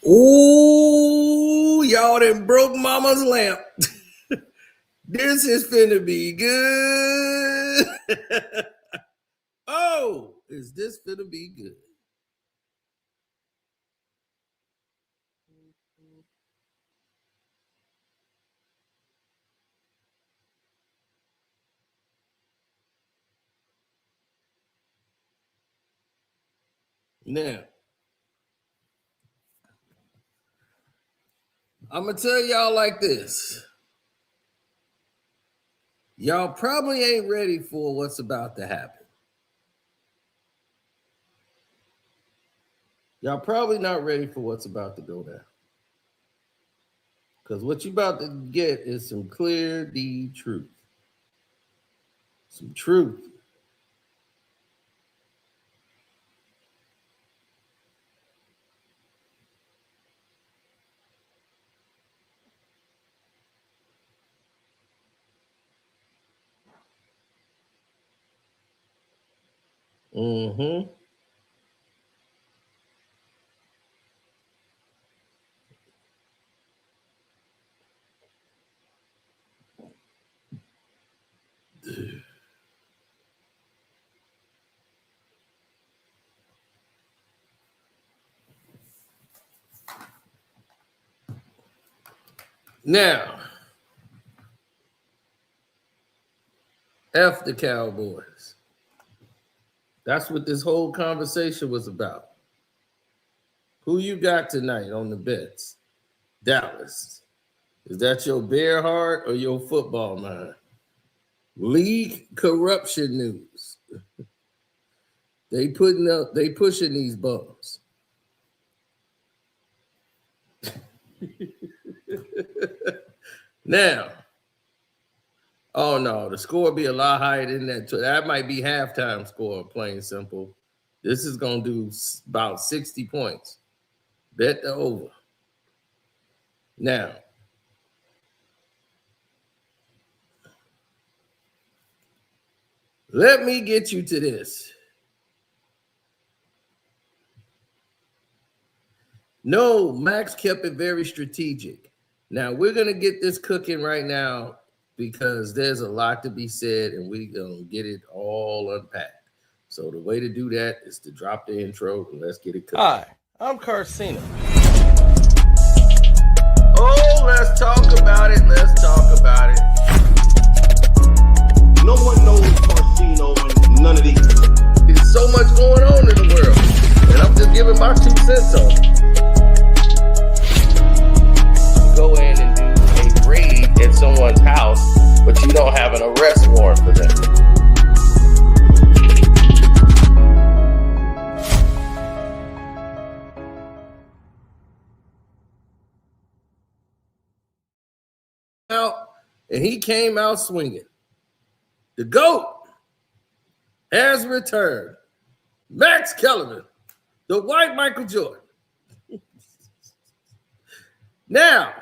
Ooh, y'all done broke mama's lamp. This is finna be good. Oh, is this finna be good? Now, I'm gonna tell y'all like this. Y'all probably ain't ready for what's about to happen. Y'all probably not ready for what's about to go down. Because what you about to get is some clear D truth. Some truth. Mm-hmm. Now, F the Cowboys. That's what this whole conversation was about. Who you got tonight on the bets? Dallas. Is that your bear heart or your football mind? League corruption news. They pushing these bums. Now, oh no, the score be a lot higher than that. That might be halftime score, plain simple. This is gonna do about 60 points. Bet the over. Now, let me get you to this. No, Max kept it very strategic. Now, we're going to get this cooking right now because there's a lot to be said and we're going to get it all unpacked. So the way to do that is to drop the intro and let's get it cooking. Hi, I'm Carcino. Oh, let's talk about it. Let's talk about it. No one knows Carcino and none of these. There's so much going on in the world, and I'm just giving my 2 cents on it. Go in and do a raid at someone's house, but you don't have an arrest warrant for them. And he came out swinging. The GOAT has returned. Max Kellerman, the white Michael Jordan. Now,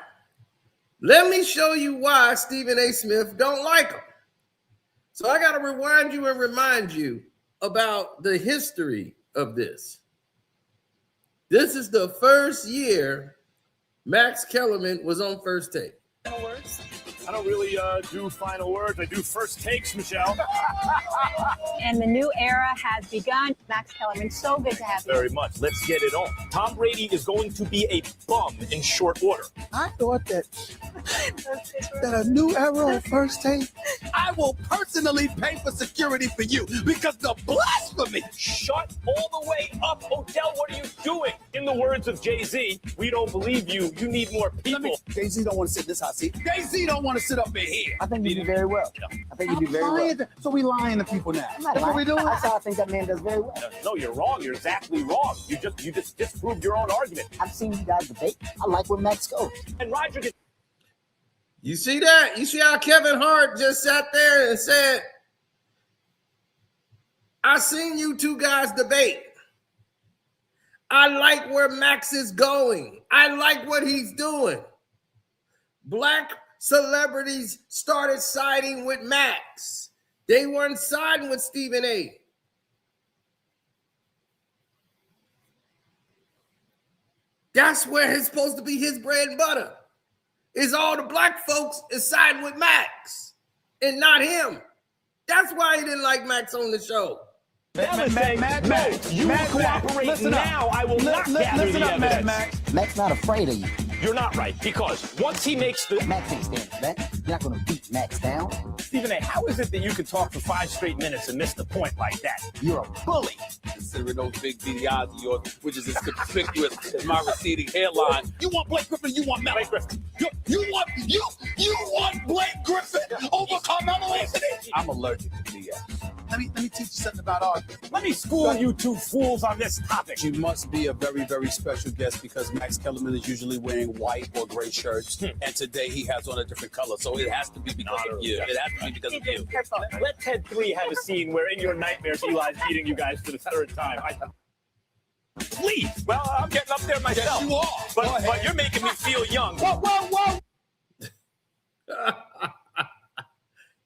let me show you why Stephen A. Smith don't like him. So I got to rewind you and remind you about the history of this. This is the first year Max Kellerman was on First Take. I don't really do final words. I do first takes, Michelle. And the new era has begun. Max Kellerman, so good to have you. Very much. Let's get it on. Tom Brady is going to be a bum in short order. I thought that a new era of First Take. I will personally pay for security for you because the blasphemy. Shut all the way up, Odell. What are you doing? In the words of Jay-Z, we don't believe you. You need more people. Jay-Z don't want to sit in this hot seat. Jay-Z don't want to sit up in here. I think you do very well. I think you do very well. So we lying to people now. That's what we doing. That's how I think that man does very well. No, you're wrong. You're exactly wrong. You just disproved your own argument. I've seen you guys debate. I like where Max goes. And Roger gets. You see that? You see how Kevin Hart just sat there and said, I seen you two guys debate. I like where Max is going. I like what he's doing. Black celebrities started siding with Max. They weren't siding with Stephen A. That's where it's supposed to be his bread and butter. Is all the black folks is siding with Max and not him. That's why he didn't like Max on the show. Max, you will cooperate now. I will not gather the evidence. Max not afraid of you. You're not right, because once he makes the... Max ain't standing for that. You're not going to beat Max down. Stephen A., how is it that you can talk for 5 straight minutes and miss the point like that? You're a bully. Considering those big beady eyes of yours, which is as conspicuous as my receding hairline. You want Blake Griffin? You want Melo? Blake Griffin. You want Blake Griffin over Carmelo Anthony? I'm allergic to BS. Let me teach you something about argument. Let me school you two fools on this topic. You must be a very, very special guest because Max Kellerman is usually wearing white or gray shirts, and today he has on a different color. So it has to be because of you. It has to be because of you. Let Ted 3 have a scene where in your nightmares Eli's beating you guys for the 3rd time. Please. Well, I'm getting up there myself. Yes, you are. But you're making me feel young. Whoa.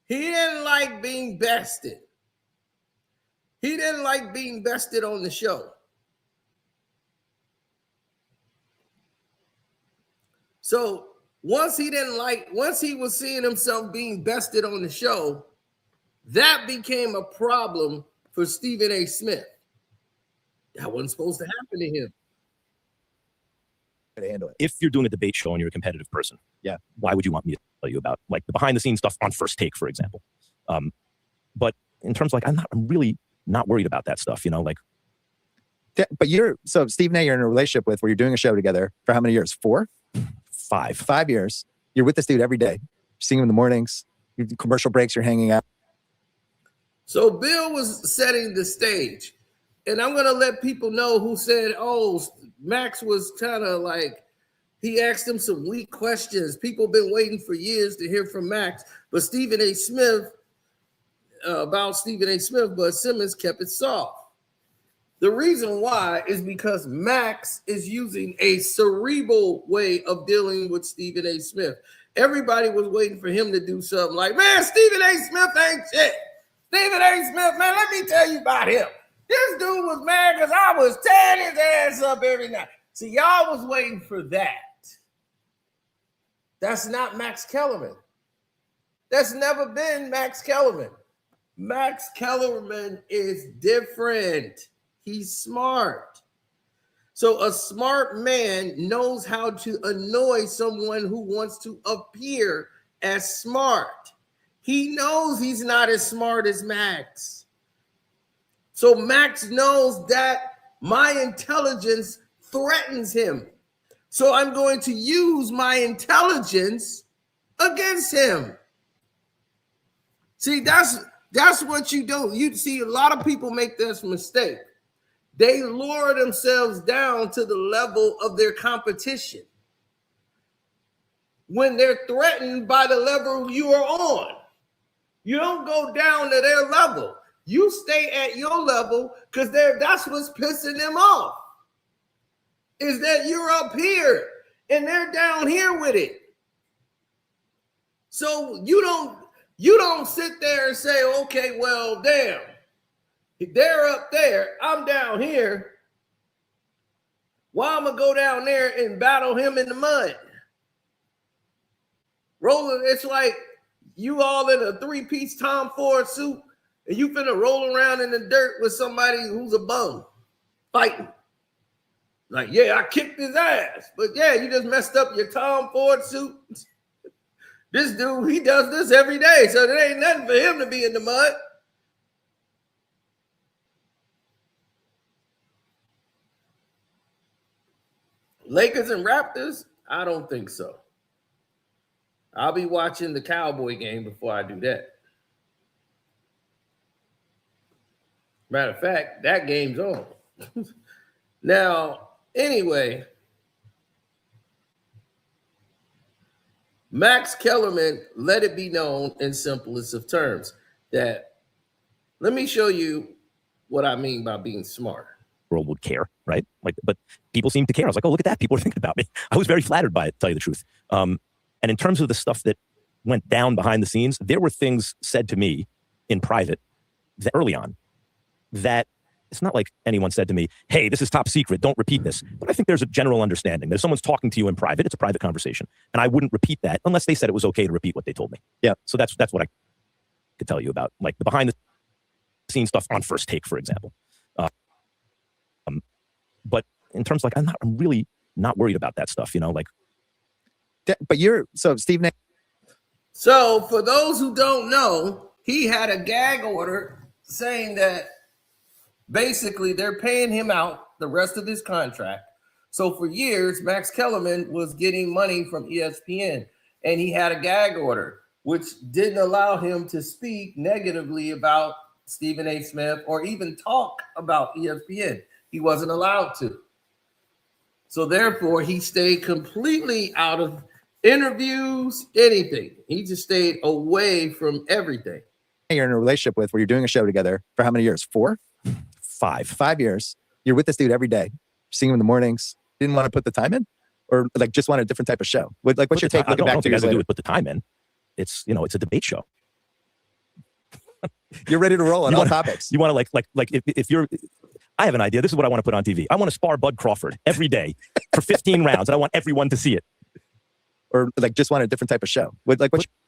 He didn't like being bested. He didn't like being bested on the show. So once he was seeing himself being bested on the show, that became a problem for Stephen A. Smith. That wasn't supposed to happen to him. If you're doing a debate show and you're a competitive person, why would you want me to tell you about like the behind the scenes stuff on First Take, for example? But in terms of like, I'm really not worried about that stuff, like. But so Stephen A., you're in a relationship with where you're doing a show together for how many years? 4? 5. 5 years. You're with this dude every day. You're seeing him in the mornings. You do commercial breaks, you're hanging out. So Bill was setting the stage. And I'm going to let people know who said, oh, Max was kind of like, he asked him some weak questions. People have been waiting for years to hear from Max. But Stephen A. Smith, but Simmons kept it soft. The reason why is because Max is using a cerebral way of dealing with Stephen A. Smith. Everybody was waiting for him to do something like, man, Stephen A. Smith ain't shit. Stephen A. Smith, man, let me tell you about him. This dude was mad because I was tearing his ass up every night. See, y'all was waiting for that. That's not Max Kellerman. That's never been Max Kellerman. Max Kellerman is different. He's smart. So a smart man knows how to annoy someone who wants to appear as smart. He knows he's not as smart as Max. So Max knows that my intelligence threatens him. So I'm going to use my intelligence against him. See, that's what you do. You see, a lot of people make this mistake. They lower themselves down to the level of their competition when they're threatened by the level you are on. You don't go down to their level. You stay at your level because that's what's pissing them off. Is that you're up here and they're down here with it. So you don't sit there and say, okay, well, damn. They're up there, I'm down here. Why am I go down there and battle him in the mud? Rolling, it's like you all in a 3-piece Tom Ford suit and you finna roll around in the dirt with somebody who's a bum fighting. Like, yeah, I kicked his ass. But yeah, you just messed up your Tom Ford suit. This dude, he does this every day. So there ain't nothing for him to be in the mud. Lakers and Raptors? I don't think so. I'll be watching the Cowboy game before I do that. Matter of fact, that game's on. Now, anyway, Max Kellerman let it be known in simplest of terms that, let me show you what I mean by being smart. World would care, right? Like, but people seem to care. I was like, oh, look at that. People are thinking about me. I was very flattered by it, to tell you the truth. And in terms of the stuff that went down behind the scenes, there were things said to me in private that early on that it's not like anyone said to me, hey, this is top secret, don't repeat this. But I think there's a general understanding that if someone's talking to you in private, it's a private conversation. And I wouldn't repeat that unless they said it was okay to repeat what they told me. Yeah. So that's what I could tell you about, like the behind the scenes stuff on First Take, for example. But in terms of, like, I'm really not worried about that stuff, you know, like. But so Steve. So for those who don't know, he had a gag order saying that basically they're paying him out the rest of his contract. So for years, Max Kellerman was getting money from ESPN, and he had a gag order, which didn't allow him to speak negatively about Stephen A. Smith or even talk about ESPN. He wasn't allowed to. So therefore, he stayed completely out of interviews, anything. He just stayed away from everything. You're in a relationship with where you're doing a show together for how many years? 4? 5 years. You're with this dude every day. You're seeing him in the mornings. Didn't want to put the time in, or like just want a different type of show? What's your take looking back 2 years later? Do it, put the time in. It's, you know, it's a debate show. You're ready to roll on all topics. You want to like if you're. I have an idea. This is what I want to put on TV. I want to spar Bud Crawford every day for 15 rounds, and I want everyone to see it. Or like just want a different type of show. What's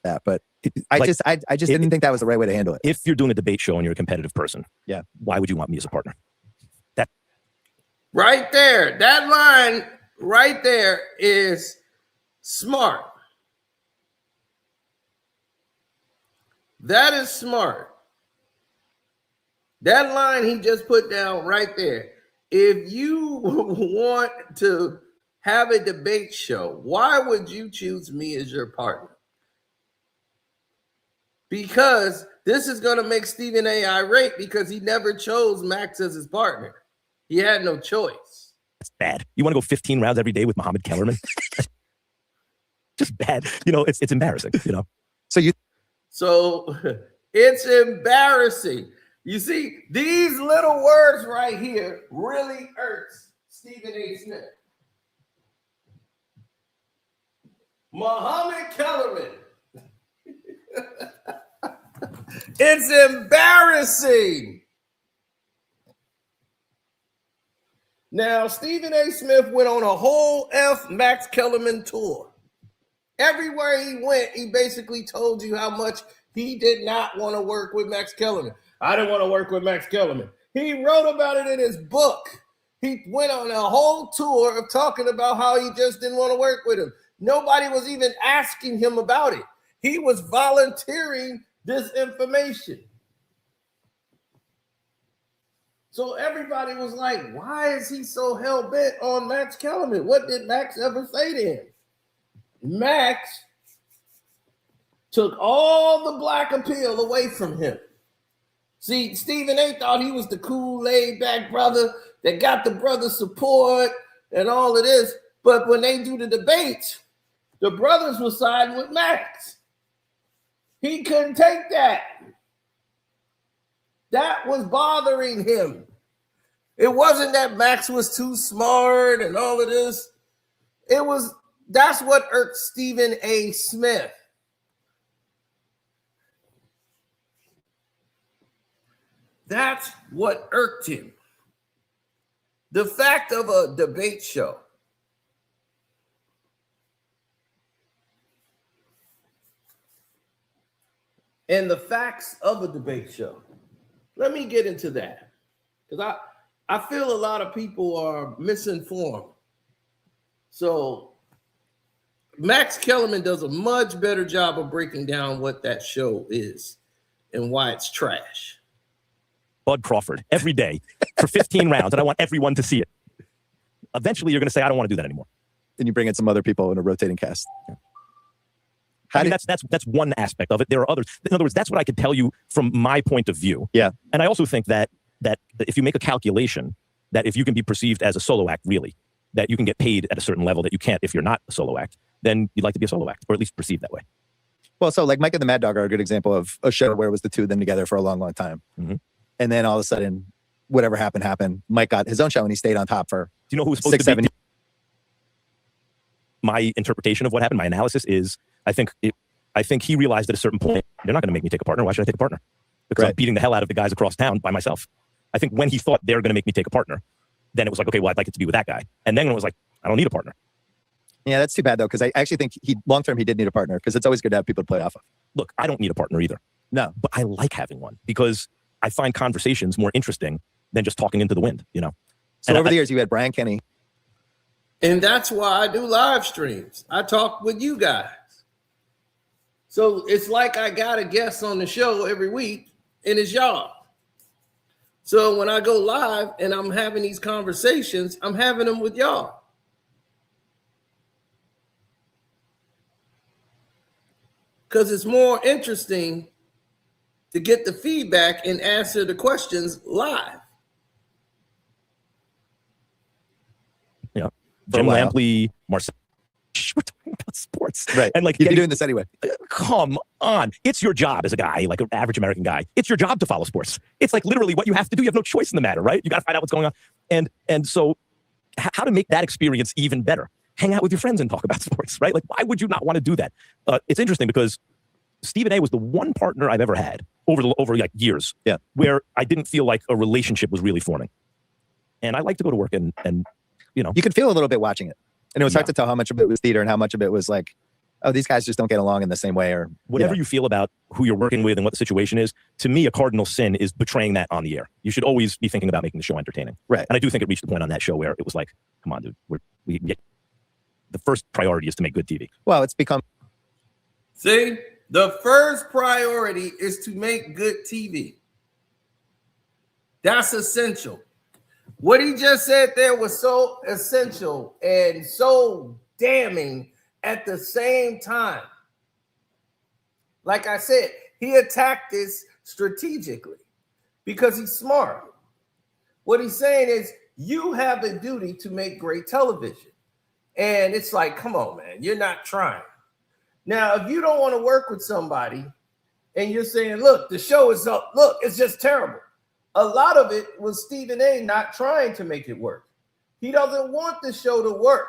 that? But I just didn't think that was the right way to handle it. If you're doing a debate show and you're a competitive person, yeah, why would you want me as a partner? That right there, that line right there is smart. That is smart. That line he just put down right there. If you want to have a debate show, why would you choose me as your partner? Because this is going to make Stephen A. irate because he never chose Max as his partner. He had no choice. That's bad. You want to go 15 rounds every day with Muhammad Kellerman? Just bad. You know, it's embarrassing, you know. So it's embarrassing. You see, these little words right here really hurts Stephen A. Smith. Muhammad Kellerman. It's embarrassing. Now, Stephen A. Smith went on a whole Max Kellerman tour. Everywhere he went, he basically told you how much he did not want to work with Max Kellerman. I didn't want to work with Max Kellerman. He wrote about it in his book. He went on a whole tour of talking about how he just didn't want to work with him. Nobody was even asking him about it. He was volunteering this information. So everybody was like, why is he so hell-bent on Max Kellerman? What did Max ever say to him? Max took all the black appeal away from him. See, Stephen A. thought he was the cool, laid-back brother that got the brother's support and all of this. But when they do the debates, the brothers were siding with Max. He couldn't take that. That was bothering him. It wasn't that Max was too smart and all of this. That's what irked Stephen A. Smith. That's what irked him. The fact of a debate show. And the facts of a debate show. Let me get into that. Because I feel a lot of people are misinformed. So Max Kellerman does a much better job of breaking down what that show is and why it's trash. Bud Crawford every day for 15 rounds, and I want everyone to see it. Eventually, you're going to say, I don't want to do that anymore. And you bring in some other people in a rotating cast. Yeah. I mean, that's one aspect of it. There are others. In other words, that's what I could tell you from my point of view. Yeah. And I also think that if you make a calculation, that if you can be perceived as a solo act, really, that you can get paid at a certain level that you can't if you're not a solo act, then you'd like to be a solo act, or at least perceived that way. Well, so like Mike and the Mad Dog are a good example of a show where it was the two of them together for a long, long time. Mm-hmm. And then all of a sudden, whatever happened. Mike got his own show and he stayed on top for Do you know who was supposed 6, to 7 be? My interpretation of what happened, my analysis is, I think he realized at a certain point, they're not going to make me take a partner. Why should I take a partner? Because I'm beating the hell out of the guys across town by myself. I think when he thought they were going to make me take a partner, then it was like, okay, well, I'd like it to be with that guy. And then it was like, I don't need a partner. Yeah, that's too bad though, because I actually think long term he did need a partner, because it's always good to have people to play off of. Look, I don't need a partner either. No, but I like having one because I find conversations more interesting than just talking into the wind, you know? So and over the years, you had Brian Kenny. And that's why I do live streams. I talk with you guys. So it's like I got a guest on the show every week, and it's y'all. So when I go live and I'm having these conversations, I'm having them with y'all. Because it's more interesting to get the feedback and answer the questions live. Yeah. Jim Lampley, Marcel. We're talking about sports. Right. And like, you'd be doing this anyway. Come on. It's your job as a guy, like an average American guy. It's your job to follow sports. It's like literally what you have to do. You have no choice in the matter, right? You got to find out what's going on. And so how to make that experience even better? Hang out with your friends and talk about sports, right? Like, why would you not want to do that? It's interesting because Stephen A was the one partner I've ever had over like years, where I didn't feel like a relationship was really forming. And I like to go to work and you know, you could feel a little bit watching it, and it was hard to tell how much of it was theater and how much of it was like, oh, these guys just don't get along in the same way, or whatever you feel about who you're working with and what the situation is. To me, a cardinal sin is betraying that on the air. You should always be thinking about making the show entertaining, right? And I do think it reached the point on that show where it was like, come on, dude, we get the first priority is to make good TV. Well, it's become. See, the first priority is to make good TV. That's essential. What he just said there was so essential and so damning at the same time. Like I said, he attacked this strategically because he's smart. What he's saying is, you have a duty to make great television. And it's like, come on, man, you're not trying. Now, if you don't want to work with somebody and you're saying, look, the show is up, look, it's just terrible. A lot of it was Stephen A not trying to make it work. He doesn't want the show to work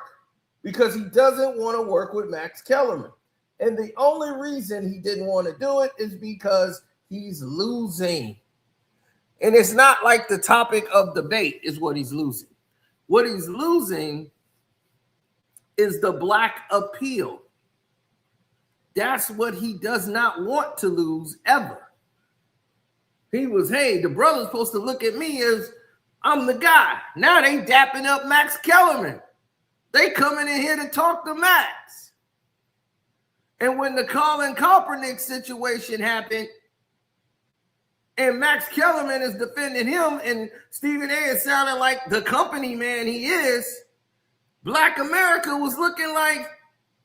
because he doesn't want to work with Max Kellerman. And the only reason he didn't want to do it is because he's losing. And it's not like the topic of debate is what he's losing. What he's losing is the black appeal. That's what he does not want to lose ever. He was, hey, the brother's supposed to look at me as I'm the guy. Now they dapping up Max Kellerman. They coming in here to talk to Max. And when the Colin Kaepernick situation happened, and Max Kellerman is defending him, and Stephen A is sounding like the company man he is, Black America was looking like,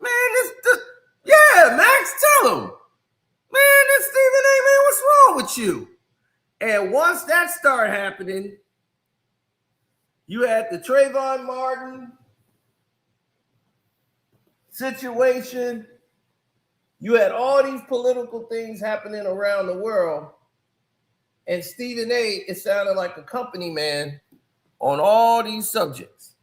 man, Max, tell him. Man, this Stephen A, man, what's wrong with you? And once that started happening, you had the Trayvon Martin situation. You had all these political things happening around the world. And Stephen A is sounding like a company man on all these subjects.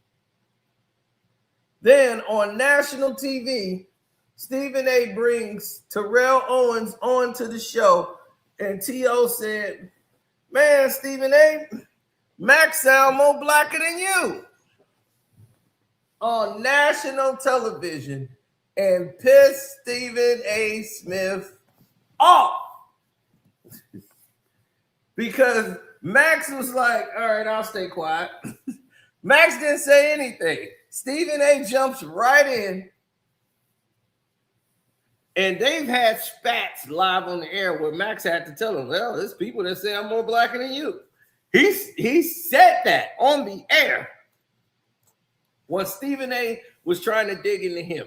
Then on national TV, Stephen A brings Terrell Owens onto the show. And T.O. said, man, Stephen A, Max sound more blacker than you. On national television, and pissed Stephen A. Smith off. Because Max was like, all right, I'll stay quiet. Max didn't say anything. Stephen A jumps right in. And they've had spats live on the air where Max had to tell him, well, there's people that say I'm more blacker than you. He said that on the air when Stephen A was trying to dig into him.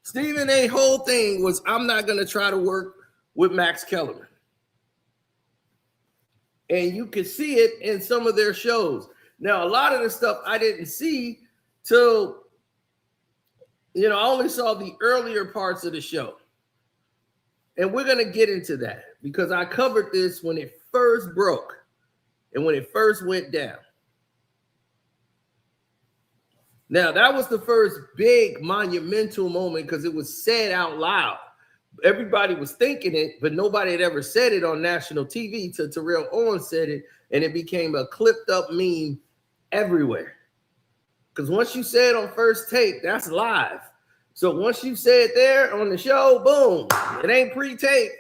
Stephen A whole thing was, I'm not going to try to work with Max Kellerman. And you can see it in some of their shows. Now, a lot of the stuff I didn't see till, I only saw the earlier parts of the show. And we're going to get into that because I covered this when it first broke and when it first went down. Now, that was the first big monumental moment because it was said out loud Everybody was thinking it, but nobody had ever said it on national TV till Terrell Owens said it, and it became a clipped up meme everywhere. Because once you say it on First Take, that's live. So once you say it there on the show, boom, it ain't pre-tape.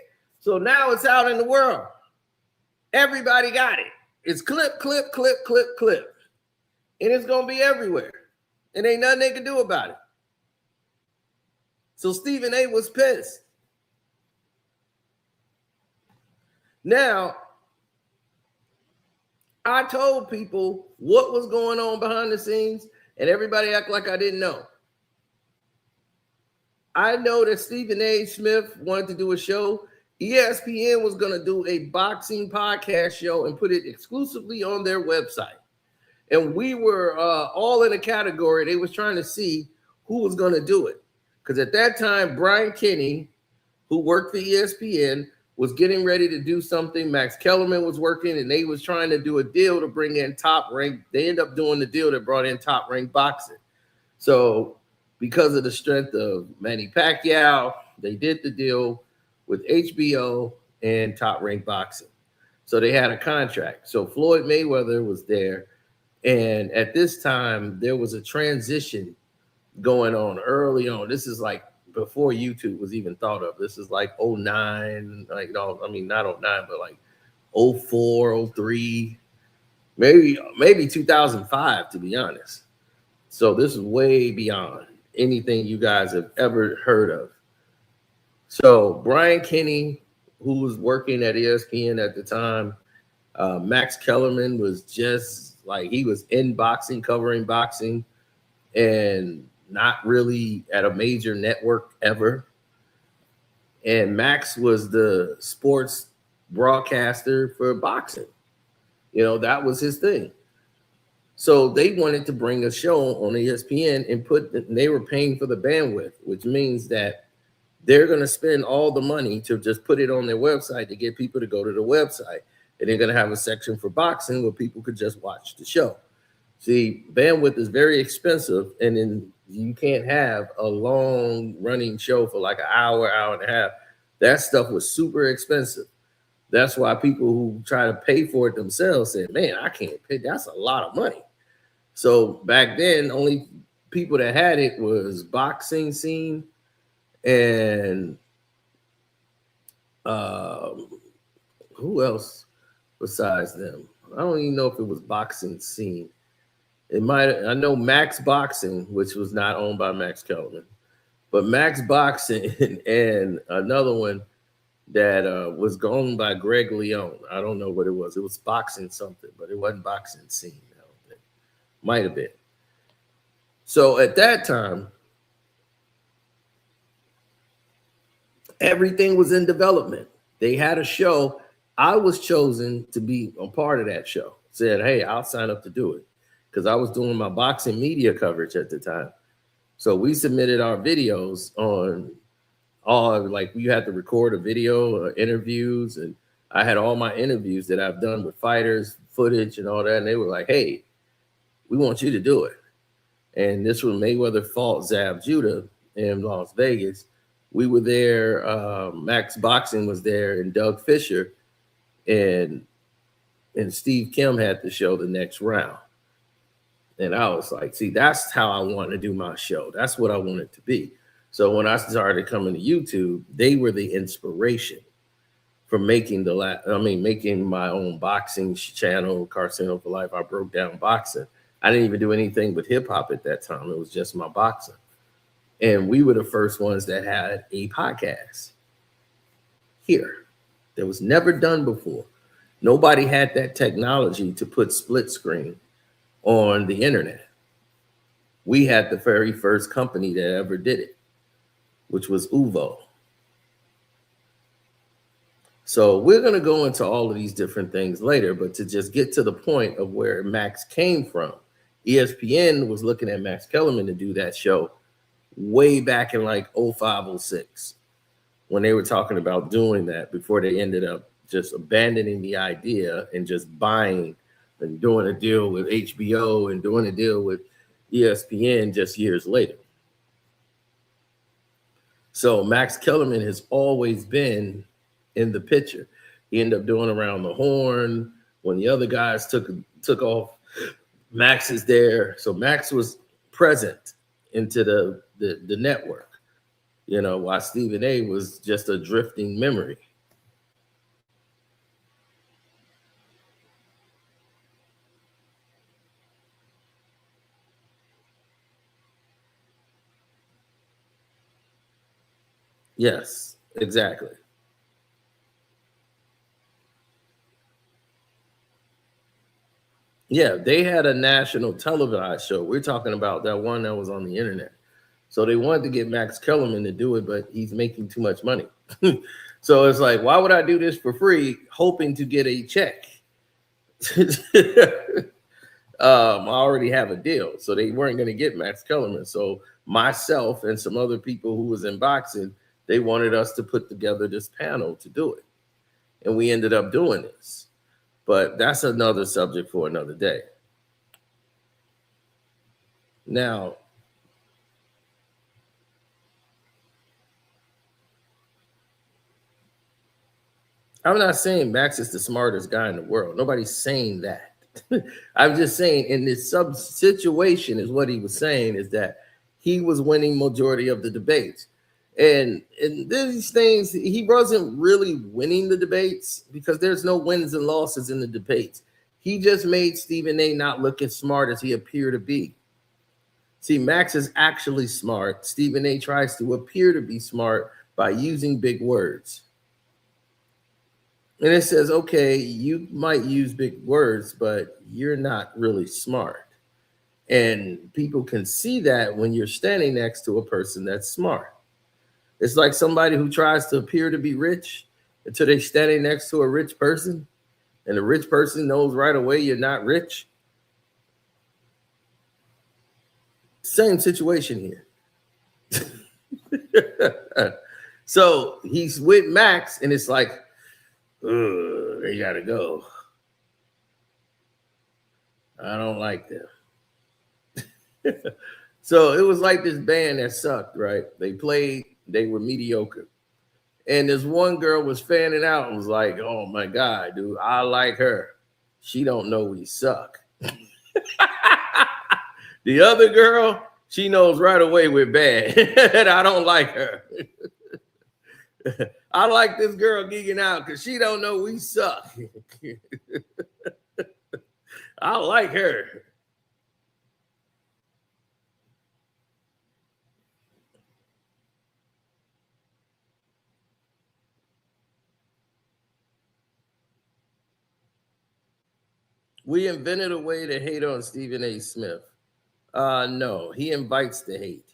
So now it's out in the world. Everybody got it. It's clip, clip, clip, clip, clip. And it's going to be everywhere. And ain't nothing they can do about it. So Stephen A was pissed. Now, I told people what was going on behind the scenes, and everybody act like I didn't know. I know that Stephen A. Smith wanted to do a show. ESPN was going to do a boxing podcast show and put it exclusively on their website. And we were all in a category. They was trying to see who was going to do it. Because at that time, Brian Kinney, who worked for ESPN, was getting ready to do something. Max Kellerman was working, and they was trying to do a deal to bring in Top Rank. They ended up doing the deal that brought in Top Rank Boxing. So because of the strength of Manny Pacquiao, they did the deal with HBO and Top Rank Boxing. So they had a contract. So Floyd Mayweather was there. And at this time, there was a transition going on early on. This is like before YouTube was even thought of. This is like 09, like, no, I mean, not 09, but like 04, 03, maybe 2005, to be honest. So this is way beyond anything you guys have ever heard of. So Brian Kinney, who was working at ESPN at the time, Max Kellerman was just like, he was in boxing, covering boxing, and not really at a major network ever. And Max was the sports broadcaster for boxing. You know, that was his thing. So they wanted to bring a show on ESPN and they were paying for the bandwidth, which means that they're going to spend all the money to just put it on their website to get people to go to the website. And they're going to have a section for boxing where people could just watch the show. See, bandwidth is very expensive, and then you can't have a long running show for like an hour, hour and a half. That stuff was super expensive. That's why people who try to pay for it themselves said, man, I can't pay. That's a lot of money. So back then, only people that had it was boxing scene and who else besides them? I don't even know if it was boxing scene. It might. I know Max Boxing, which was not owned by Max Kellerman, but Max Boxing and another one that was owned by Greg Leone. I don't know what it was. It was boxing something, but it wasn't boxing scene. I don't think. Might have been. So at that time, everything was in development. They had a show. I was chosen to be a part of that show. Said, hey, I'll sign up to do it, because I was doing my boxing media coverage at the time. So we submitted our videos on all, like, you had to record a video or interviews, and I had all my interviews that I've done with fighters, footage and all that, and they were like, hey, we want you to do it. And this was Mayweather fought Zab Judah in Las Vegas. We were there, Max Boxing was there, and Doug Fisher, and Steve Kim had the show the next round. And I was like, see, that's how I want to do my show. That's what I want it to be. So when I started coming to YouTube, they were the inspiration for making making my own boxing channel, Carcino for Life. I broke down boxing. I didn't even do anything but hip hop at that time. It was just my boxing. And we were the first ones that had a podcast here that was never done before. Nobody had that technology to put split screen on the internet. We had the very first company that ever did it, which was Uvo. So we're going to go into all of these different things later, but to just get to the point of where Max came from, ESPN was looking at Max Kellerman to do that show way back in like 05, 06, when they were talking about doing that, before they ended up just abandoning the idea and just buying and doing a deal with HBO and doing a deal with ESPN just years later. So Max Kellerman has always been in the picture. He ended up doing Around the Horn. When the other guys took off, Max is there. So Max was present into the network, while Stephen A was just a drifting memory. Yes, exactly. Yeah, they had a national televised show. We're talking about that one that was on the internet. So they wanted to get Max Kellerman to do it, but he's making too much money. So it's like, why would I do this for free, hoping to get a check? I already have a deal. So they weren't going to get Max Kellerman. So myself and some other people who was in boxing, they wanted us to put together this panel to do it. And we ended up doing this. But that's another subject for another day. Now, I'm not saying Max is the smartest guy in the world. Nobody's saying that. I'm just saying in this situation is what he was saying is that he was winning majority of the debates. And these things, he wasn't really winning the debates because there's no wins and losses in the debates. He just made Stephen A not look as smart as he appeared to be. See, Max is actually smart. Stephen A tries to appear to be smart by using big words. And it says, okay, you might use big words, but you're not really smart. And people can see that when you're standing next to a person that's smart. It's like somebody who tries to appear to be rich until they're standing next to a rich person, and the rich person knows right away you're not rich. Same situation here. So he's with Max, and it's like, they gotta go. I don't like them. So it was like this band that sucked, right? They played, they were mediocre. And this one girl was fanning out and was like, oh my God, dude, I like her. She don't know we suck. The other girl, she knows right away we're bad. And I don't like her. I like this girl geeking out because she don't know we suck. I like her. We invented a way to hate on Stephen A. Smith. No, he invites the hate.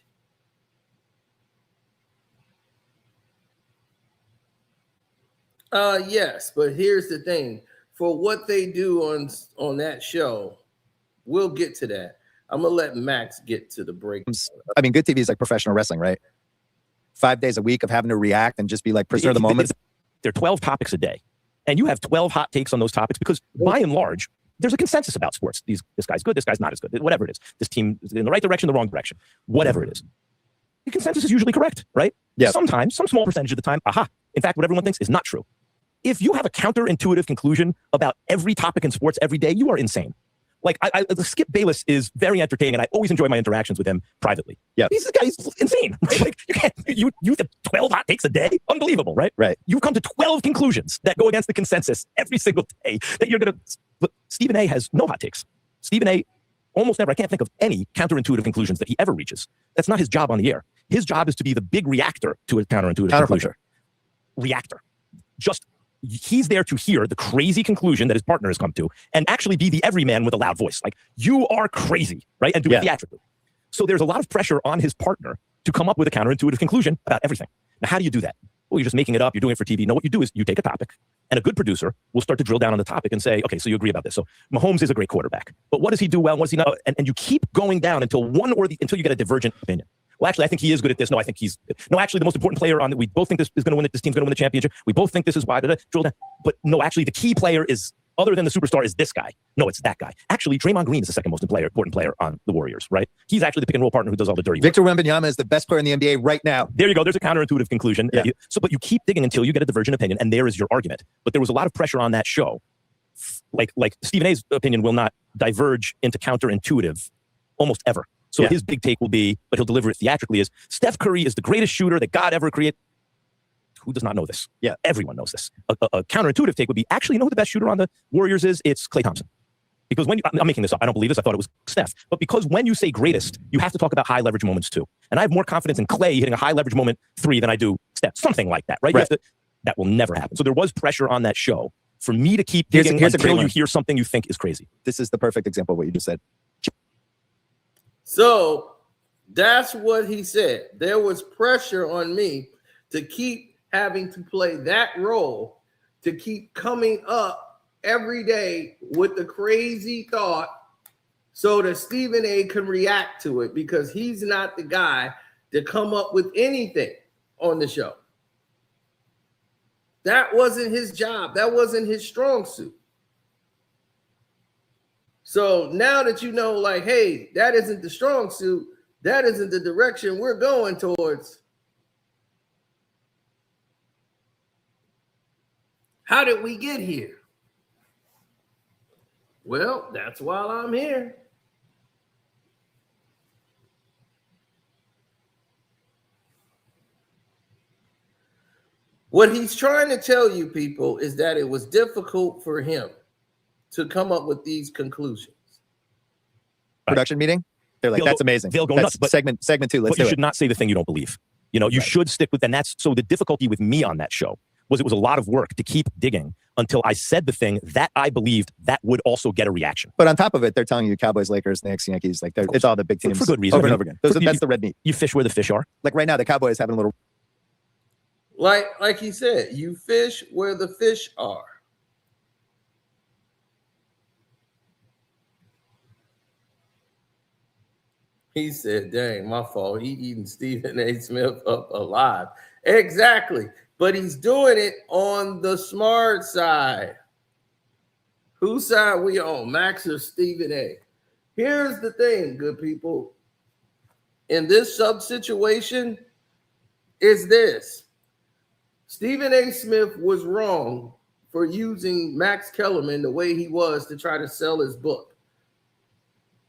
Yes, but here's the thing. For what they do on that show, we'll get to that. I'm going to let Max get to the break. I mean, good TV is like professional wrestling, right? 5 days a week of having to react and just be like prisoner of the moment. There are 12 topics a day, and you have 12 hot takes on those topics because by and large, there's a consensus about sports. This guy's good, this guy's not as good, whatever it is. This team is in the right direction, the wrong direction, whatever it is. The consensus is usually correct, right? Yeah. Sometimes, some small percentage of the time, in fact, what everyone thinks is not true. If you have a counterintuitive conclusion about every topic in sports every day, you are insane. Like, Skip Bayless is very entertaining, and I always enjoy my interactions with him privately. Yeah, this guy's insane. Right? Like, you have 12 hot takes a day? Unbelievable, right? Right. You've come to 12 conclusions that go against the consensus every single day that you're going to... But Stephen A has no hot takes. Stephen A almost never, I can't think of any counterintuitive conclusions that he ever reaches. That's not his job on the air. His job is to be the big reactor to a counterintuitive conclusion. Reactor. He's there to hear the crazy conclusion that his partner has come to and actually be the everyman with a loud voice. Like, you are crazy, right? And do it theatrically. So there's a lot of pressure on his partner to come up with a counterintuitive conclusion about everything. Now, how do you do that? Well, you're just making it up. You're doing it for TV. No, what you do is you take a topic, and a good producer will start to drill down on the topic and say, okay, so you agree about this. So Mahomes is a great quarterback, but what does he do well? What does he not? And you keep going down until until you get a divergent opinion. Well, actually, I think he is good at this. No, I think actually, the most important player on that, we both think this is going to win it. This team's going to win the championship. We both think this is why. Drill down. But no, actually, the key player is other than the superstar is this guy. No, it's that guy. Actually, Draymond Green is the second most important player on the Warriors, right? He's actually the pick and roll partner who does all the dirty work. Victor Wembanyama is the best player in the NBA right now. There you go. There's a counterintuitive conclusion. Yeah. But you keep digging until you get a divergent opinion, and there is your argument. But there was a lot of pressure on that show. Like Stephen A's opinion will not diverge into counterintuitive almost ever. So his big take will be, but he'll deliver it theatrically, is Steph Curry is the greatest shooter that God ever created. Who does not know this? Yeah, everyone knows this. A counterintuitive take would be, actually, you know who the best shooter on the Warriors is? It's Klay Thompson. Because I'm making this up. I don't believe this. I thought it was Steph. But because when you say greatest, you have to talk about high leverage moments too. And I have more confidence in Klay hitting a high leverage moment 3 than I do Steph. Something like that, right? That will never happen. So there was pressure on that show for me to keep digging until you hear something you think is crazy. This is the perfect example of what you just said. So that's what he said. There was pressure on me to keep having to play that role, to keep coming up every day with the crazy thought so that Stephen A can react to it, because he's not the guy to come up with anything on the show. That wasn't his job. That wasn't his strong suit. So now that you know, like, hey, that isn't the strong suit, that isn't the direction we're going towards. How did we get here? Well, that's why I'm here. What he's trying to tell you people is that it was difficult for him to come up with these conclusions. Production meeting? They're like, that's amazing. They'll go that's nuts. But segment 2. Let's but do you it. should not say the thing you don't believe. You know, you should stick with, and that's so the difficulty with me on that show was it was a lot of work to keep digging until I said the thing that I believed that would also get a reaction. But on top of it, they're telling you Cowboys, Lakers, Knicks, Yankees, like it's all the big teams for good reason. over and over again. That's the red meat. You fish where the fish are. Like right now, the Cowboys having a little. Like he said, you fish where the fish are. He said, dang, my fault. He eating Stephen A. Smith up alive. Exactly. But he's doing it on the smart side. Whose side we on, Max or Stephen A? Here's the thing, good people. In this sub situation is this. Stephen A. Smith was wrong for using Max Kellerman the way he was to try to sell his book.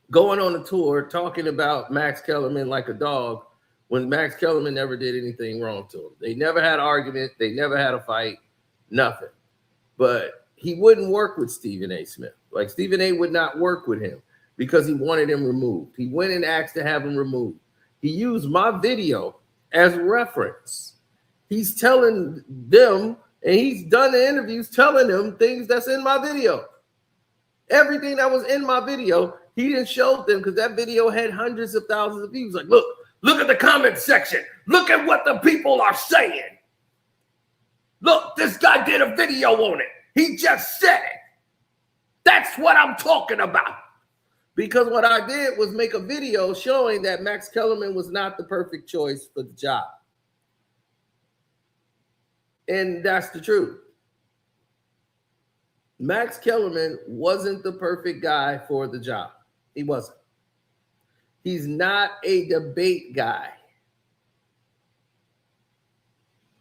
Going on a tour, talking about Max Kellerman like a dog when Max Kellerman never did anything wrong to him. They never had an argument. They never had a fight, nothing. But he wouldn't work with Stephen A. Smith. Like Stephen A. would not work with him because he wanted him removed. He went and asked to have him removed. He used my video as reference. He's telling them, and he's done the interviews telling them things that's in my video. Everything that was in my video, he didn't show them because that video had hundreds of thousands of views. Like, look at the comment section. Look at what the people are saying. Look, this guy did a video on it. He just said it. That's what I'm talking about. Because what I did was make a video showing that Max Kellerman was not the perfect choice for the job. And that's the truth. Max Kellerman wasn't the perfect guy for the job. He wasn't. He's not a debate guy.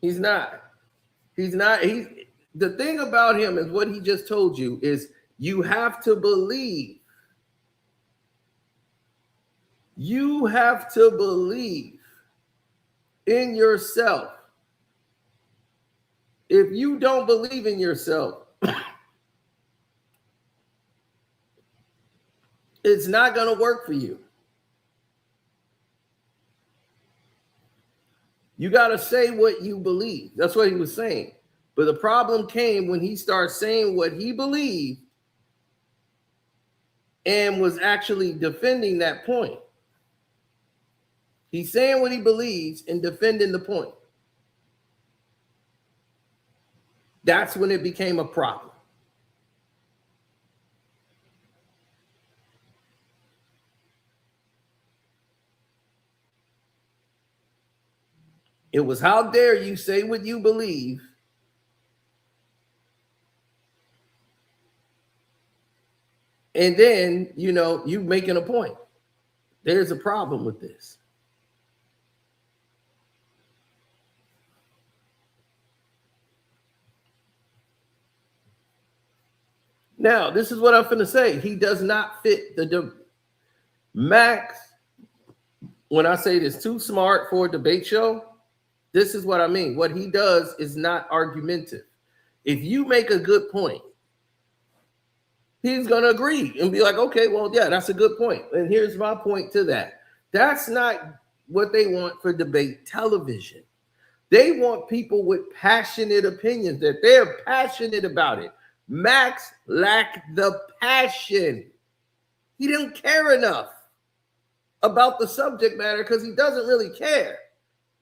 He's not. The thing about him is what he just told you is you have to believe. You have to believe in yourself. If you don't believe in yourself, it's not going to work for you. You got to say what you believe. That's what he was saying. But the problem came when he started saying what he believed and was actually defending that point. He's saying what he believes and defending the point. That's when it became a problem. It was, how dare you say what you believe And then, you know, you making a point. There's a problem with this. Now, this is what I'm finna say. He does not fit the Max. When I say this, too smart for a debate show, this is what I mean. What he does is not argumentative. If you make a good point, he's going to agree and be like, okay, well, yeah, that's a good point. And here's my point to that. That's not what they want for debate television. They want people with passionate opinions, that they're passionate about it. Max lacked the passion. He didn't care enough about the subject matter because he doesn't really care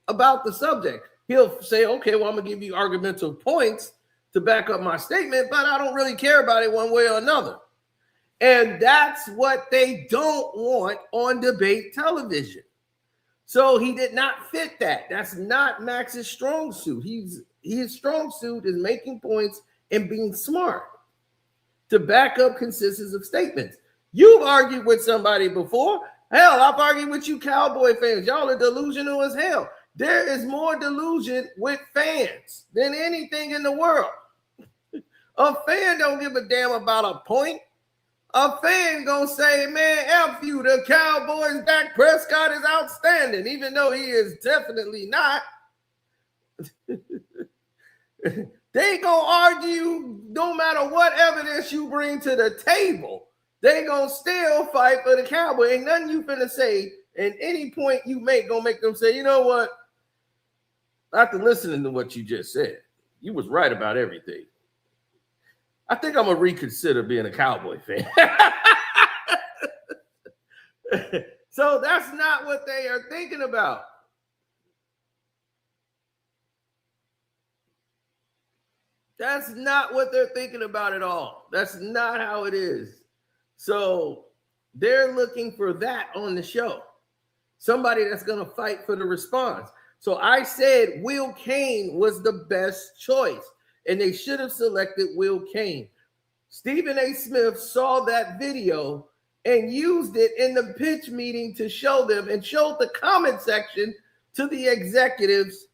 about the subject. He'll say, okay, well, I'm going to give you argumentative points to back up my statement, but I don't really care about it one way or another. And that's what they don't want on debate television. So he did not fit that. That's not Max's strong suit. His strong suit is making points and being smart to back up consistent statements. You've argued with somebody before. Hell, I've argued with you Cowboy fans. Y'all are delusional as hell. There is more delusion with fans than anything in the world. A fan don't give a damn about a point. A fan gonna say, man, F you, the Cowboys, Dak Prescott is outstanding, even though he is definitely not. They gonna argue no matter what evidence you bring to the table. They gonna still fight for the Cowboys. Ain't nothing you finna say, and any point you make gonna make them say, you know what? After listening to what you just said, you was right about everything. I think I'm gonna reconsider being a Cowboy fan. So that's not what they are thinking about. That's not what they're thinking about at all. That's not how it is. So they're looking for that on the show. Somebody that's going to fight for the response. So I said Will Kane was the best choice, and they should have selected Will Kane. Stephen A. Smith saw that video and used it in the pitch meeting to show them and showed the comment section to the executives,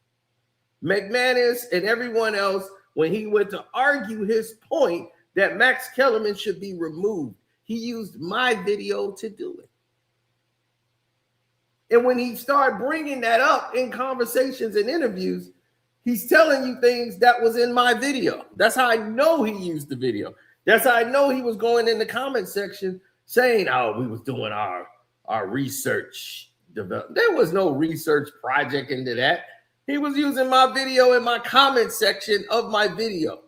McManus and everyone else, when he went to argue his point that Max Kellerman should be removed. He used my video to do it. And when he started bringing that up in conversations and interviews, he's telling you things that was in my video. That's how I know he used the video. That's how I know he was going in the comment section saying, oh, we was doing our research development. There was no research project into that. He was using my video in my comment section of my video.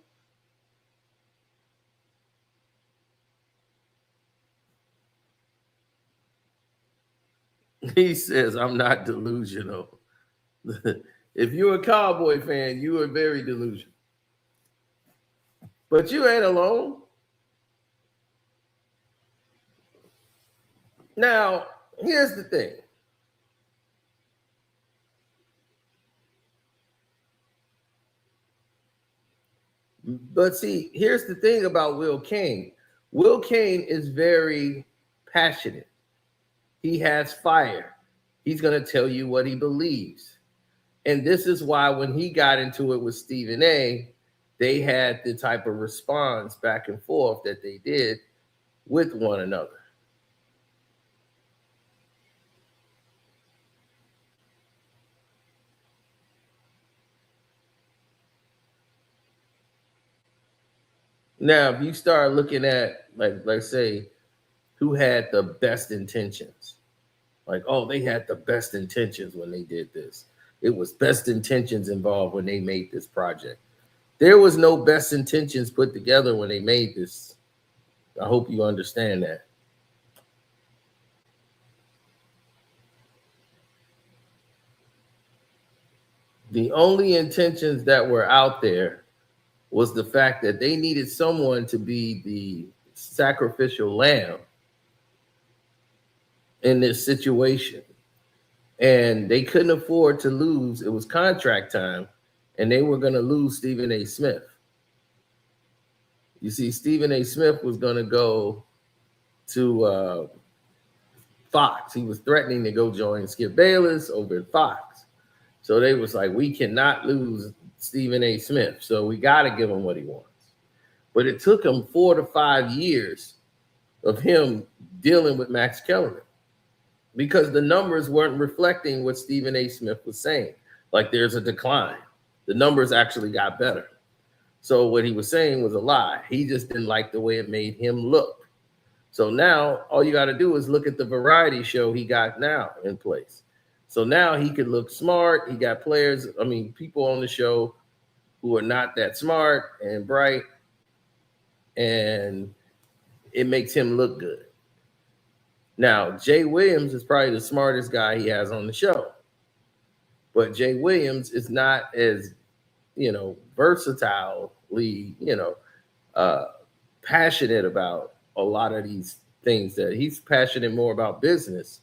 He says, I'm not delusional. If you're a Cowboy fan, you are very delusional. But you ain't alone. Now, here's the thing. But see, here's the thing about Will Kane. Will Kane is very passionate. He has fire. He's going to tell you what he believes. And this is why when he got into it with Stephen A., they had the type of response back and forth that they did with one another. Now, if you start looking at, like say, who had the best intentions, like, oh, they had the best intentions when they did this. It was best intentions involved when they made this project. There was no best intentions put together when they made this. I hope you understand that. The only intentions that were out there was the fact that they needed someone to be the sacrificial lamb in this situation. And they couldn't afford to lose. It was contract time, and they were going to lose Stephen A. Smith. You see, Stephen A. Smith was going to go to Fox. He was threatening to go join Skip Bayless over at Fox. So they was like, we cannot lose Stephen A. Smith. So we got to give him what he wants. But it took him 4 to 5 years of him dealing with Max Kellerman because the numbers weren't reflecting what Stephen A. Smith was saying. Like there's a decline. The numbers actually got better. So what he was saying was a lie. He just didn't like the way it made him look. So now all you got to do is look at the variety show he got now in place. So now he could look smart. He got players, people on the show who are not that smart and bright, and it makes him look good. Now, Jay Williams is probably the smartest guy he has on the show. But Jay Williams is not as, versatilely, passionate about a lot of these things. That he's passionate more about business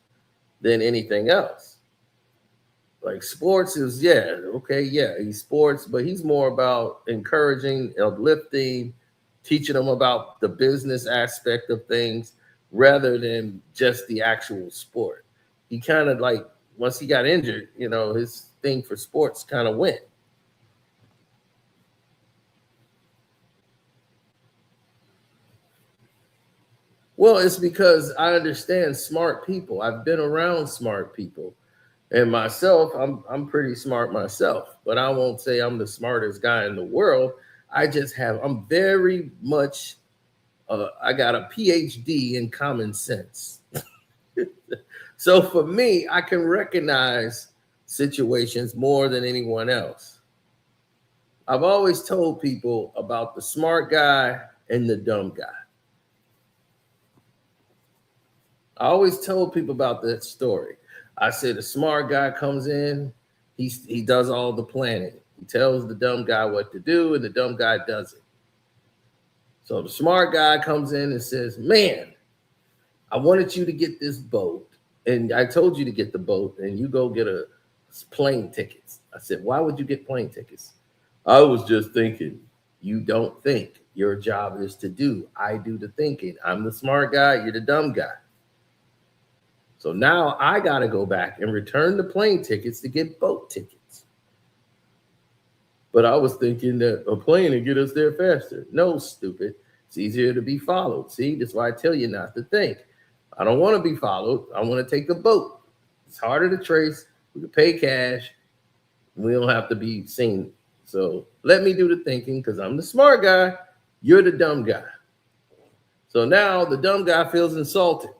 than anything else. Like sports is, he's sports, but he's more about encouraging, uplifting, teaching them about the business aspect of things rather than just the actual sport. He kind of like, once he got injured, his thing for sports kind of went. Well, it's because I understand smart people. I've been around smart people. And myself, I'm pretty smart myself, but I won't say I'm the smartest guy in the world. I'm very much, I got a PhD in common sense. So for me, I can recognize situations more than anyone else. I've always told people about the smart guy and the dumb guy. I always told people about that story. I said the smart guy comes in, he does all the planning. He tells the dumb guy what to do, and the dumb guy does it. So the smart guy comes in and says, man, I wanted you to get this boat, and I told you to get the boat, and you go get a plane tickets. I said, why would you get plane tickets? I was just thinking. You don't think. Your job is to do. I do the thinking. I'm the smart guy. You're the dumb guy. So now I got to go back and return the plane tickets to get boat tickets. But I was thinking that a plane would get us there faster. No, stupid. It's easier to be followed. See, that's why I tell you not to think. I don't want to be followed. I want to take a boat. It's harder to trace. We can pay cash. We don't have to be seen. So let me do the thinking because I'm the smart guy. You're the dumb guy. So now the dumb guy feels insulted.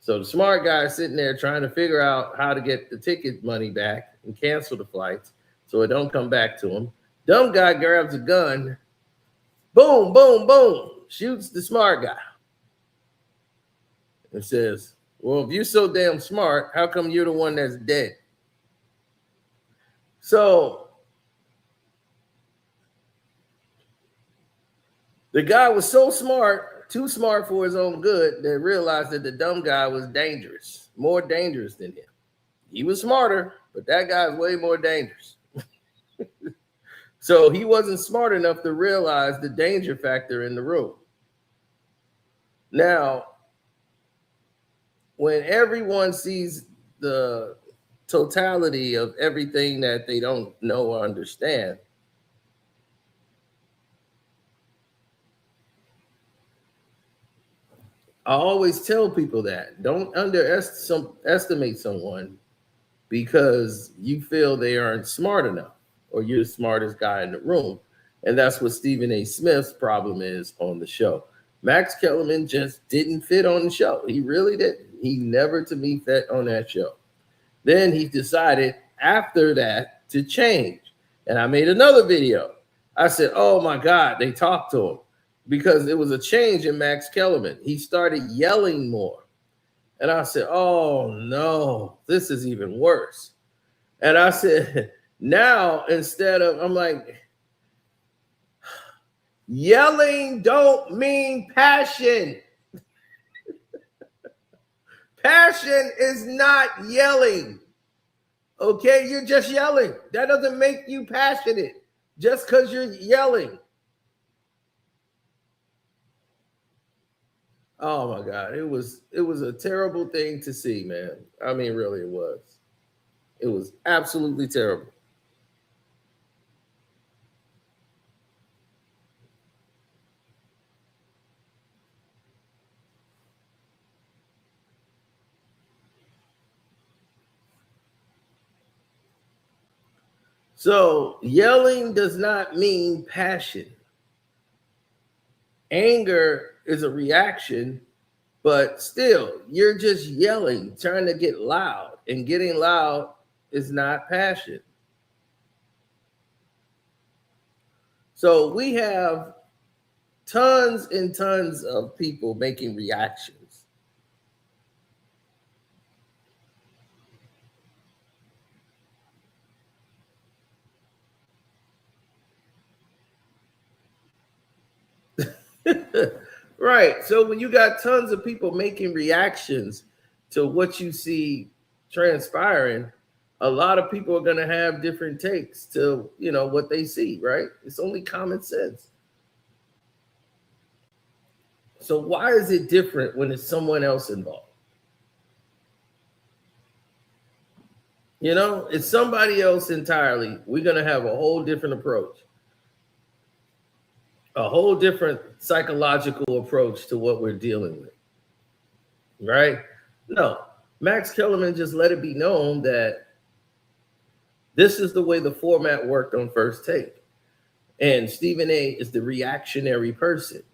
So the smart guy is sitting there trying to figure out how to get the ticket money back and cancel the flights so it don't come back to him. Dumb guy grabs a gun, boom, boom, boom, shoots the smart guy and says, well, if you're so damn smart, how come you're the one that's dead? So the guy was so smart, too smart for his own good, that realized that the dumb guy was dangerous, more dangerous than him. He was smarter, but that guy's way more dangerous. So he wasn't smart enough to realize the danger factor in the room. Now, when everyone sees the totality of everything that they don't know or understand, I always tell people that don't underestimate someone because you feel they aren't smart enough or you're the smartest guy in the room. And that's what Stephen A. Smith's problem is on the show. Max Kellerman just didn't fit on the show. He really didn't. He never, to me, fit on that show. Then he decided after that to change. And I made another video. I said, oh my God, they talked to him. Because it was a change in Max Kellerman. He started yelling more. And I said, oh, no, this is even worse. And I said, now, I'm like, yelling don't mean passion. Passion is not yelling. Okay, you're just yelling. That doesn't make you passionate just because you're yelling. Oh my God, it was a terrible thing to see, man. I mean, really, it was. It was absolutely terrible. So yelling does not mean passion. Anger is a reaction, but still, you're just yelling, trying to get loud, and getting loud is not passion. So we have tons and tons of people making reactions. Right. So when you got tons of people making reactions to what you see transpiring, a lot of people are going to have different takes to, what they see, right? It's only common sense. So why is it different when it's someone else involved? It's somebody else entirely. We're going to have a whole different approach, a whole different psychological approach to what we're dealing with, right? No, Max Kellerman just let it be known that this is the way the format worked on First Take. And Stephen A is the reactionary person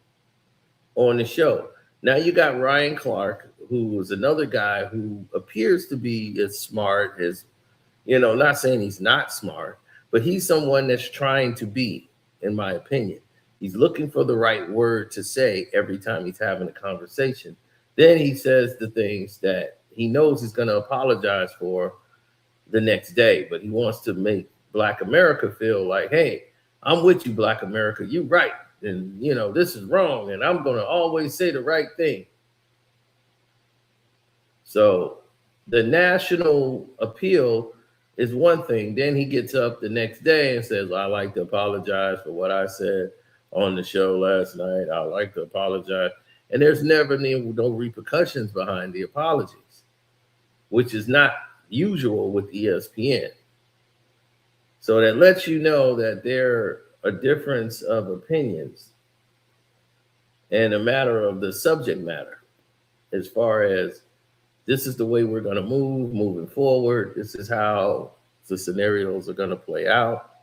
on the show. Now you got Ryan Clark, who was another guy who appears to be as smart as, not saying he's not smart, but he's someone that's trying to be, in my opinion. He's looking for the right word to say every time he's having a conversation. Then he says the things that he knows he's going to apologize for the next day, but he wants to make Black America feel like, hey, I'm with you, Black America. You're right. And, this is wrong. And I'm going to always say the right thing. So the national appeal is one thing. Then he gets up the next day and says, I like to apologize for what I said on the show last night. I like to apologize. And there's never no repercussions behind the apologies, which is not usual with ESPN. So that lets you know that there a difference of opinions and a matter of the subject matter, as far as this is the way we're going to moving forward. This is how the scenarios are going to play out.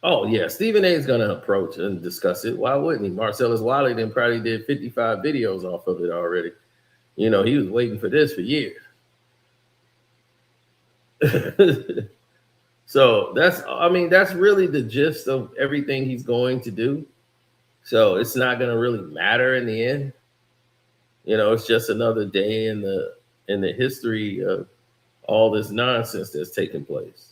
Oh, yeah. Stephen A is going to approach and discuss it. Why wouldn't he? Marcellus Wiley then probably did 55 videos off of it already. He was waiting for this for years. So that's really the gist of everything he's going to do. So it's not going to really matter in the end. It's just another day in the history of all this nonsense that's taking place.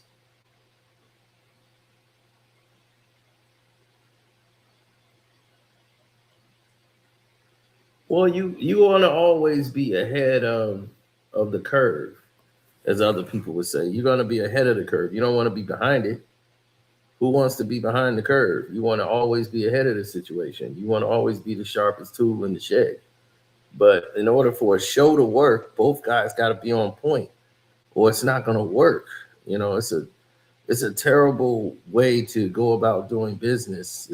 Well, you want to always be ahead of the curve, as other people would say. You're going to be ahead of the curve. You don't want to be behind it. Who wants to be behind the curve? You want to always be ahead of the situation. You want to always be the sharpest tool in the shed. But in order for a show to work, both guys got to be on point, or it's not going to work. It's a terrible way to go about doing business.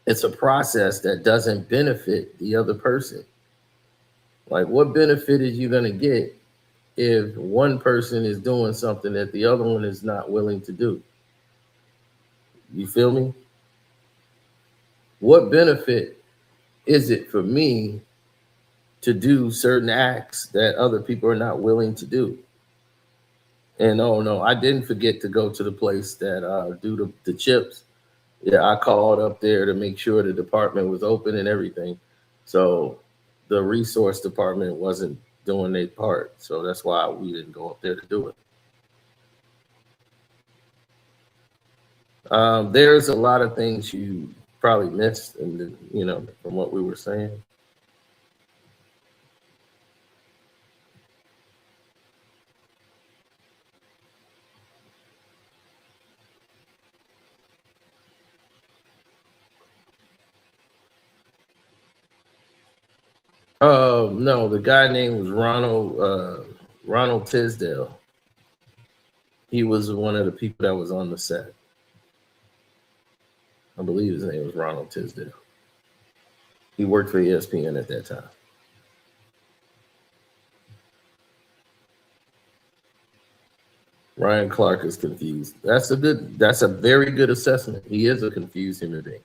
It's a process that doesn't benefit the other person. Like, what benefit is you going to get if one person is doing something that the other one is not willing to do? You feel me? What benefit is it for me to do certain acts that other people are not willing to do? And oh no, I didn't forget to go to the place that do the chips. Yeah, I called up there to make sure the department was open and everything. So the resource department wasn't doing their part. So that's why we didn't go up there to do it. There's a lot of things you probably missed, and from what we were saying. No, the guy name was Ronald Tisdale. He was one of the people that was on the set. I believe his name was Ronald Tisdale. He worked for ESPN at that time. Ryan Clark is confused. That's a very good assessment. He is a confused human being.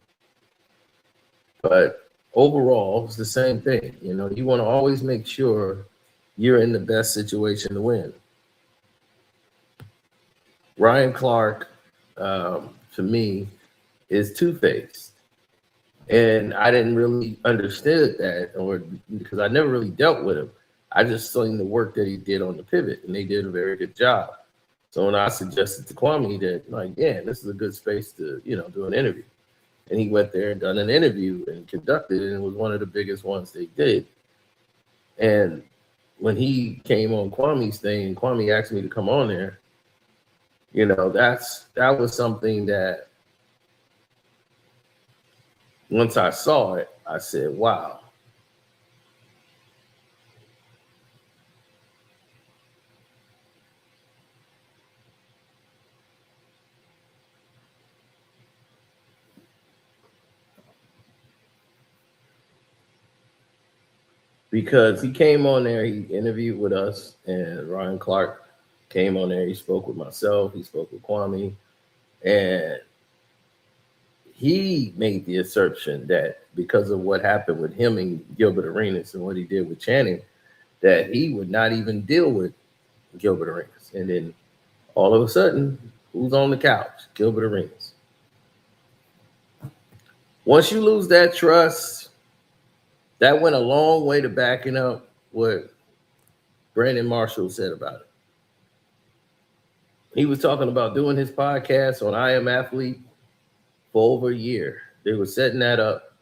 But overall, it's the same thing. You know, you want to always make sure you're in the best situation to win. Ryan Clark, to me, is two-faced. And I didn't really understand that, or because I never really dealt with him. I just seen the work that he did on the pivot, and they did a very good job. So when I suggested to Kwame that, like, yeah, this is a good space to, do an interview. And he went there and done an interview and conducted it, and it was one of the biggest ones they did. And when he came on Kwame's thing, Kwame asked me to come on there, that was something that once I saw it, I said, wow. Because he came on there, he interviewed with us, and Ryan Clark came on there. He spoke with myself, he spoke with Kwame, and he made the assertion that because of what happened with him and Gilbert Arenas and what he did with Channing, that he would not even deal with Gilbert Arenas. And then all of a sudden, who's on the couch? Gilbert Arenas. Once you lose that trust, that went a long way to backing up what Brandon Marshall said about it. He was talking about doing his podcast on I Am Athlete for over a year. They were setting that up.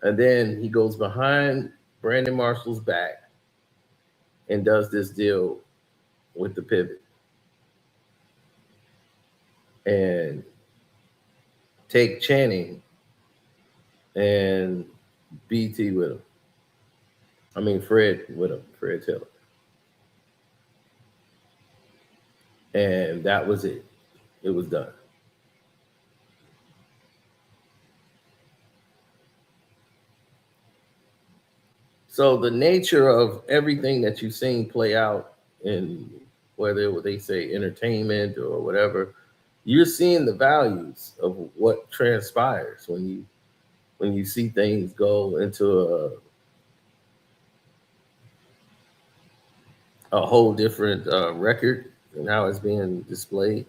And then he goes behind Brandon Marshall's back and does this deal with the pivot. And take Channing and BT with him. Fred with him, Fred Taylor. And that was it. It was done. So the nature of everything that you've seen play out in whether they say entertainment or whatever, you're seeing the values of what transpires when you see things go into a whole different record and how it's being displayed.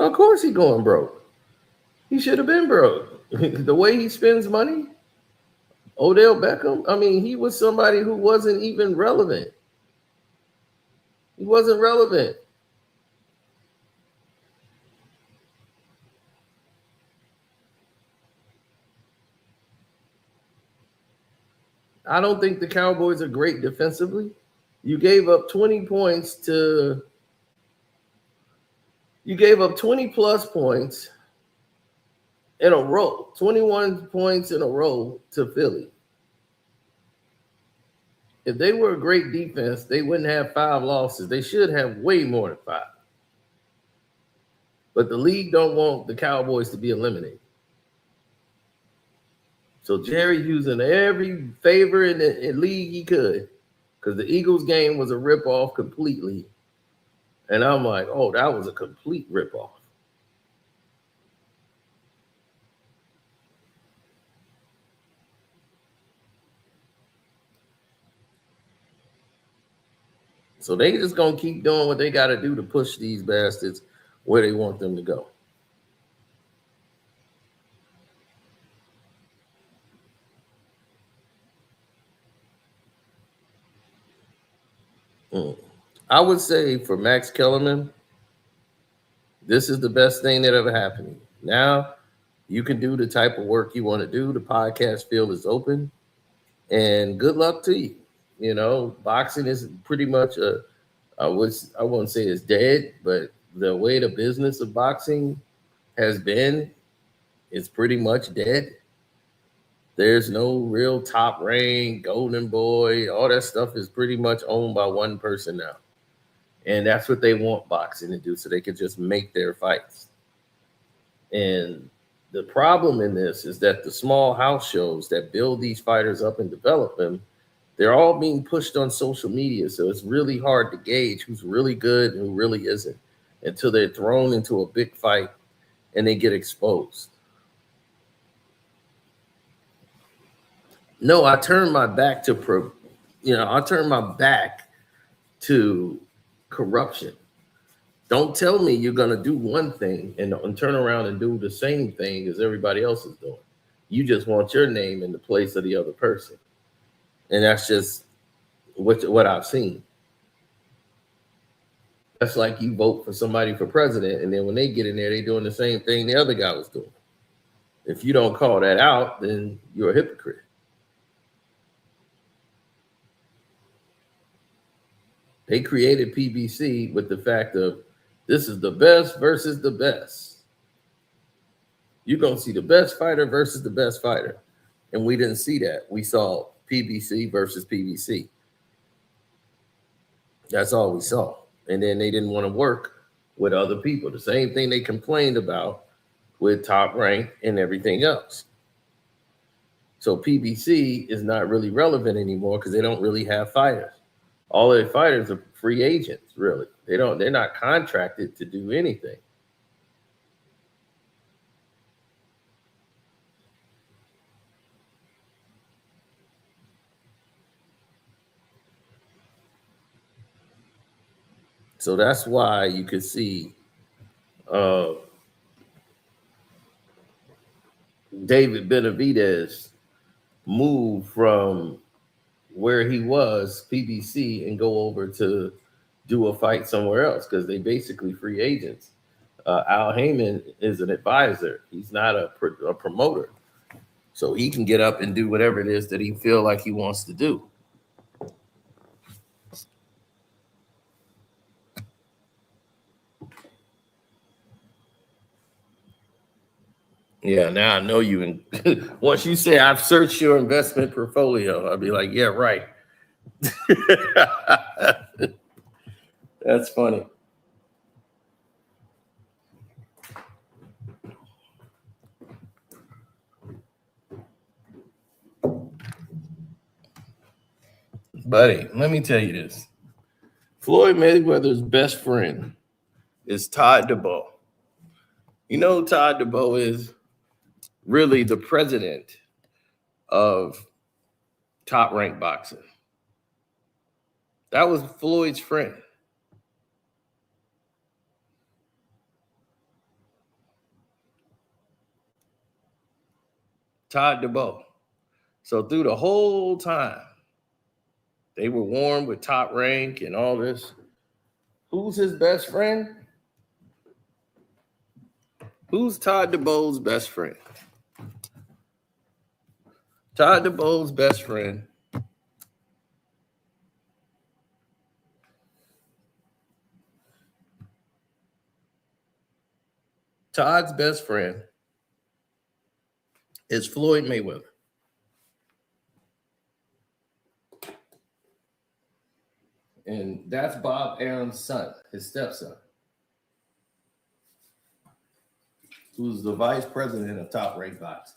Of course he's going broke. He should have been broke. The way he spends money, Odell Beckham, he was somebody who wasn't even relevant. He wasn't relevant. I don't think the Cowboys are great defensively. You gave up 20 points to you gave up 20 plus points in a row, 21 points in a row to Philly. If they were a great defense, they wouldn't have 5 losses. They should have way more than 5. But the league don't want the Cowboys to be eliminated. So Jerry using every favor in the league he could, because the Eagles game was a ripoff completely. And I'm like, oh, that was a complete ripoff. So they just gonna keep doing what they gotta do to push these bastards where they want them to go. I would say for Max Kellerman, this is the best thing that ever happened. Now you can do the type of work you want to do. The podcast field is open, and good luck to you. Boxing is pretty much I wouldn't say it's dead, but the way the business of boxing has been, is pretty much dead. There's no real Top Rank, Golden Boy. All that stuff is pretty much owned by one person now. And that's what they want boxing to do, so they can just make their fights. And the problem in this is that the small house shows that build these fighters up and develop them, they're all being pushed on social media. So it's really hard to gauge who's really good and who really isn't until they're thrown into a big fight and they get exposed. No, I turned my back to I turned my back to corruption. Don't tell me you're going to do one thing and turn around and do the same thing as everybody else is doing. You just want your name in the place of the other person. And that's just what I've seen. That's like you vote for somebody for president, and then when they get in there, they're doing the same thing the other guy was doing. If you don't call that out, then you're a hypocrite. They created PBC with the fact of this is the best versus the best. You're going to see the best fighter versus the best fighter. And we didn't see that. We saw PBC versus PBC. That's all we saw. And then they didn't want to work with other people. The same thing they complained about with Top Rank and everything else. So PBC is not really relevant anymore because they don't really have fighters. All their fighters are free agents, really. They're not contracted to do anything. So that's why you could see David Benavidez move from where he was, PBC, and go over to do a fight somewhere else because they basically free agents. Al Heyman is an advisor. He's not a promoter. So he can get up and do whatever it is that he feel like he wants to do. Yeah, now I know you. Once you say I've searched your investment portfolio, I'll be like, yeah, right. That's funny. Buddy, let me tell you this. Floyd Mayweather's best friend is Todd DeBow. You know who Todd DeBow is? Really the president of Top Rank Boxing. That was Floyd's friend. Todd DeBow. So through the whole time, they were warm with Top Rank and all this. Who's his best friend? Who's Todd DeBow's best friend? Todd DeBow's best friend Todd's best friend is Floyd Mayweather. And that's Bob Arum's son, his stepson, who's the vice president of Top Rank Boxing.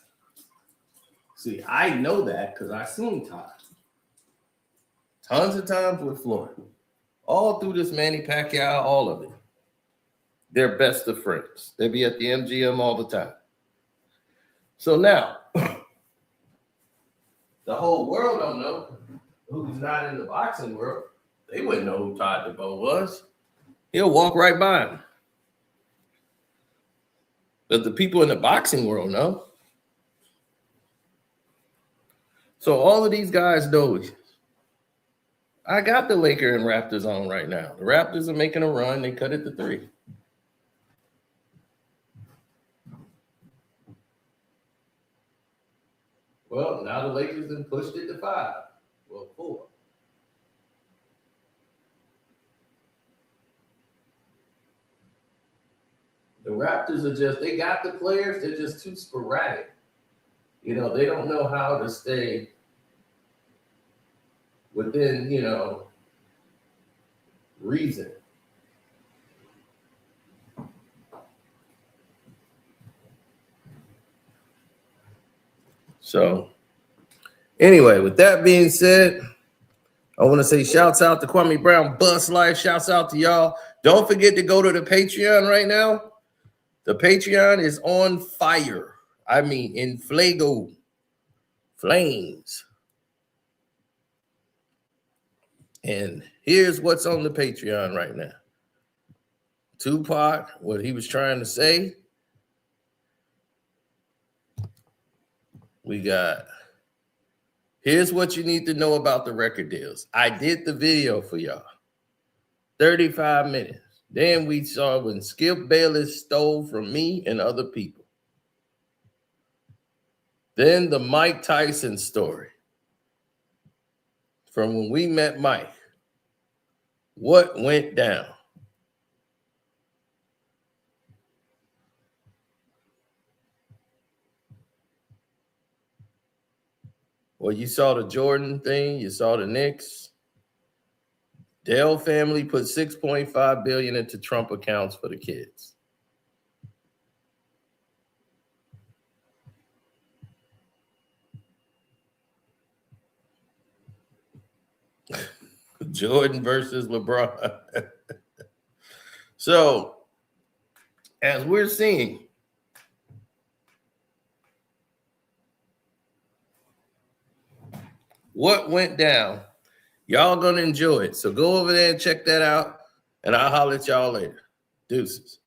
See, I know that because I seen Todd tons of times with Floyd, all through this Manny Pacquiao, all of it. They're best of friends. They be at the MGM all the time. So now, the whole world don't know who's not in the boxing world. They wouldn't know who Todd DeBow was. He'll walk right by him. But the people in the boxing world know. So all of these guys know. I got the Laker and Raptors on right now. The Raptors are making a run. They cut it to 3. Well, now the Lakers have pushed it to 5. Well, 4. The Raptors are just, they got the players, they're just too sporadic. You know, they don't know how to stay within, you know, reason. So, anyway, with that being said, I want to say shouts out to Kwame Brown, Bus Life. Shouts out to y'all. Don't forget to go to the Patreon right now. The Patreon is on fire. I mean, in Flago. Flames. And here's what's on the Patreon right now. Tupac, what he was trying to say. We got, here's what you need to know about the record deals. I did the video for y'all. 35 minutes. Then we saw when Skip Bayless stole from me and other people. Then the Mike Tyson story. From when we met Mike. What went down? Well, you saw the Jordan thing. You saw the Knicks. Dell family put $6.5 billion into Trump accounts for the kids. Jordan versus LeBron. So, as we're seeing, what went down, y'all gonna enjoy it. So go over there and check that out, and I'll holler at y'all later. Deuces.